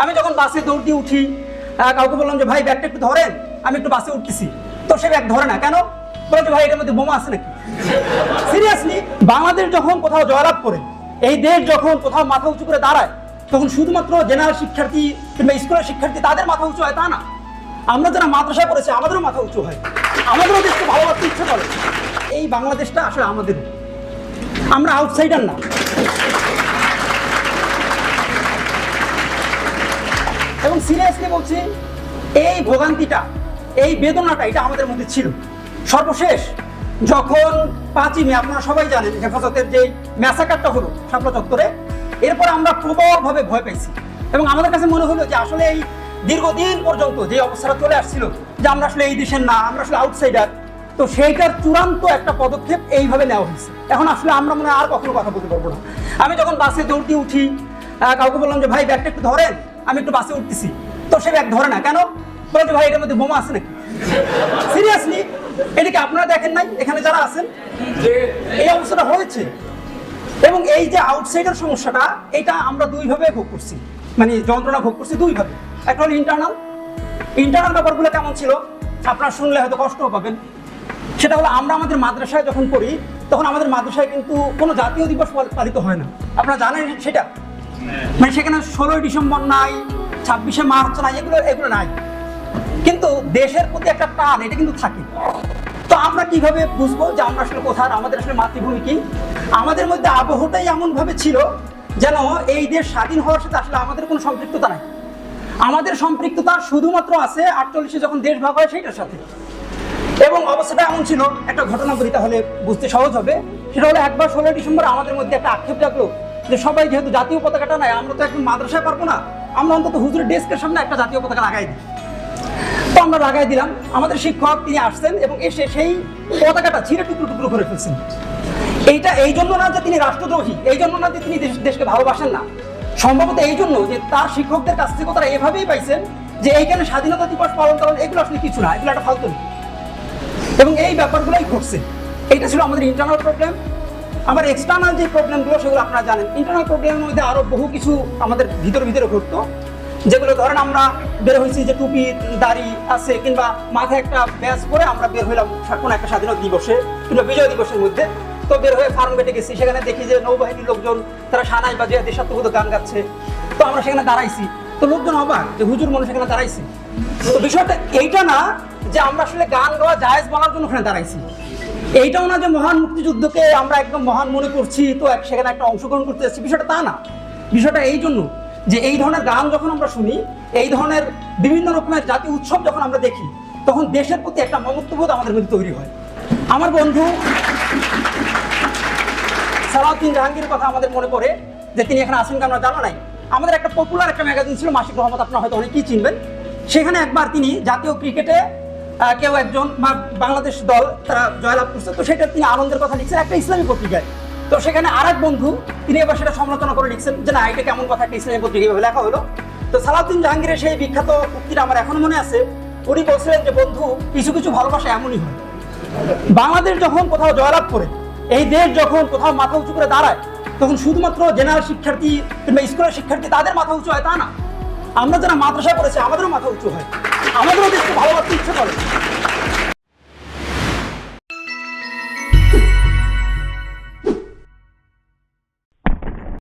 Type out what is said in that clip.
আমি যখন বাসে দৌড় দিয়ে উঠি, কাউকে বললাম যে ভাই ব্যাগটা একটু ধরেন, আমি একটু বাসে উঠতেছি, তো সে ব্যাগ ধরে না। কেন? বলে যে ভাই এটার মধ্যে বোমা আছে নাকি। সিরিয়াসলি, বাংলাদেশ যখন কোথাও জয়লাভ করে, এই দেশ যখন কোথাও মাথা উঁচু করে দাঁড়ায়, তখন শুধুমাত্র জেনারেল শিক্ষার্থী কিংবা স্কুলের শিক্ষার্থী তাদের মাথা উঁচু হয় তা না, আমরা যারা মাদ্রাসায় পড়েছি আমাদেরও মাথা উঁচু হয়, আমাদেরও দেশকে ভালোবাসতে ইচ্ছে করে। এই বাংলাদেশটা আসলে আমাদের, আমরা আউটসাইডার না। এবং সিরিয়াসলি বলছি, এই ভোগান্তিটা, এই বেদনাটা এটা আমাদের মধ্যে ছিল। সর্বশেষ যখন 5ই মে আপনারা সবাই জানেন হেফাজতের যে ম্যাসাকারটা হলো শাপলা চত্বরে, এরপর আমরা প্রবলভাবে ভয় পাইছি এবং আমাদের কাছে মনে হলো যে আসলে এই দীর্ঘদিন পর্যন্ত যে অবস্থাটা চলে আসছিল যে আমরা আসলে এই দেশের না, আমরা আসলে আউটসাইডার, তো সেইটার চূড়ান্ত একটা পদক্ষেপ এইভাবে নেওয়া হয়েছে। এখন আসলে আমরা মনে হয় আর কখনো কথা বলতে পারবো না। আমি যখন বাসে দৌড় দিয়ে উঠি, কাউকে বললাম যে ভাই ব্যাগটা একটু ধরেন, আমি একটু বাসে উঠতেছি, তো সে ব্যাগ ধরে না। কেন? বলে যে ভাই এটার মধ্যে বোমা আছে নাকি। সিরিয়াসলি, এদিকে আপনারা দেখেন নাই এখানে যারা আছেন যে এই অবস্থাটা হয়েছে। এবং এই যে আউটসাইডার সমস্যাটা, এটা আমরা দুইভাবে ভোগ করছি, মানে যন্ত্রণা ভোগ করছি দুইভাবে। একটা হলো ইন্টারনাল ব্যাপারগুলো কেমন ছিল আপনারা শুনলে হয়তো কষ্টও পাবেন। সেটা হলো আমরা আমাদের মাদ্রাসায় যখন পড়ি, তখন আমাদের মাদ্রাসায় কিন্তু কোনো জাতীয় দিবস পালিত হয় না, আপনারা জানেন সেটা। মানে সেখানে 16ই ডিসেম্বর নাই, 26শে মার্চ নাই, এগুলো নাই, কিন্তু দেশের প্রতি একটা টান এটা কিন্তু থাকে। তো আমরা কিভাবে বুঝবো যে আমরা আসলে কোথায়, আমাদের আসলে মাতৃভূমি কি? আমাদের মধ্যে আবহটাই এমনভাবে ছিল যেন এই দেশ স্বাধীন হওয়ার সাথে আসলে আমাদের কোনো সম্পৃক্ততা নাই। আমাদের সম্পৃক্ততা শুধুমাত্র আছে 48-এ যখন দেশ ভাগ হয় সেইটার সাথে। এবং অবস্থাটা এমন ছিল, একটা ঘটনা বলি তাহলে বুঝতে সহজ হবে। সেটা হলো একবার 16ই ডিসেম্বর আমাদের মধ্যে একটা আক্ষেপ জাগলো যে সবাই যেহেতু জাতীয় পতাকাটা নাই, আমরা তো এখন মাদ্রাসায় পারবো না, আমরা অন্তত হুজুরের ডেস্কের সামনে একটা জাতীয় পতাকা লাগাই দিই। তো আমরা লাগাই দিলাম। আমাদের শিক্ষক তিনি আসছেন এবং এসে সেই পতাকাটা ছিঁড়ে টুকরো টুকরো করে ফেলছেন। এইটা এই জন্য না যে তিনি রাষ্ট্রদ্রোহী, এই জন্য না যে তিনি দেশকে ভালোবাসেন না, সম্ভবত এই জন্য যে তার শিক্ষকদের কাছ থেকে তারা এভাবেই পাইছেন যে এইখানে স্বাধীনতা দিবস পালন করেন, এগুলো আসলে কিছু না, এগুলো একটা ফালতু। এবং এই ব্যাপারগুলোই ঘটছে। এইটা ছিল আমাদের ইন্টারনাল প্রবলেম। আমার এক্সটার্নাল যে প্রবলেমগুলো সেগুলো আপনারা জানেন। ইন্টারনাল প্রবলেমের মধ্যে আরও বহু কিছু আমাদের ভিতরে ঘটতো, যেগুলো ধরেন আমরা বের হয়েছি যে টুপি দাড়ি আছে কিংবা মাথায় একটা ব্যাজ করে আমরা বের হইলাম কোনো একটা স্বাধীনতা দিবসে কিংবা বিজয় দিবসের মধ্যে। তো বের হয়ে ফার্মগেটে গেছি, সেখানে দেখি যে নৌবাহিনীর লোকজন তারা সানাই বাজিয়ে দেশাত্মবোধক গান গাচ্ছে। তো আমরা সেখানে দাঁড়াইছি, তো লোকজন অবাক যে হুজুর মনে সেখানে দাঁড়াইছি। তো বিষয়টা এইটা না যে আমরা আসলে গান গাওয়া জায়েজ বলার জন্য ওখানে দাঁড়াইছি, এইটাও না যে মহান মুক্তিযুদ্ধকে আমরা একদম মহান মনে করছি তো সেখানে একটা অংশগ্রহণ করতে যাচ্ছি, বিষয়টা তা না। বিষয়টা এই জন্য যে এই ধরনের গান যখন আমরা শুনি, এই ধরনের বিভিন্ন রকমের জাতীয় উৎসব যখন আমরা দেখি, তখন দেশের প্রতি একটা মমত্ববোধ আমাদের মধ্যে তৈরি হয়। আমার বন্ধু সালাউদ্দিন জাহাঙ্গীরের কথা আমাদের মনে পড়ে যে তিনি এখানে আসেন আমরা জানা নাই। আমাদের একটা পপুলার একটা ম্যাগাজিন ছিল মাসিক রহমত, আপনারা হয়তো অনেকেই চিনবেন। সেখানে একবার তিনি জাতীয় ক্রিকেটে কেউ একজন বাংলাদেশ দল তারা জয়লাভ করছে, তো সেটা তিনি আনন্দের কথা লিখছেন একটা ইসলামী পত্রিকায়। তো সেখানে আরেক বন্ধু তিনি এবার সেটা সমালোচনা করে লিখছেন যে না, এটা কেমন কথা, একটা ইসলামী পত্রিকা এভাবে লেখা হলো। তো সালাউদ্দিন জাহাঙ্গীরের সেই বিখ্যাত উক্তিটা আমার এখনো মনে আছে। উনি বলছিলেন যে বন্ধু, কিছু কিছু ভালোবাসা এমনই হয়, বাংলাদেশ যখন কোথাও জয়লাভ করে, এই দেশ যখন কোথাও মাথা উঁচু করে দাঁড়ায়, তখন শুধুমাত্র জেনারেল শিক্ষার্থী কিংবা স্কুলের শিক্ষার্থী তাদের মাথা উঁচু হয় তা না, আমরা যারা মাদ্রাসায় পড়েছি আমাদেরও মাথা উঁচু হয়, আমাদেরও দেশকে ভালোবাসতে ইচ্ছে করে।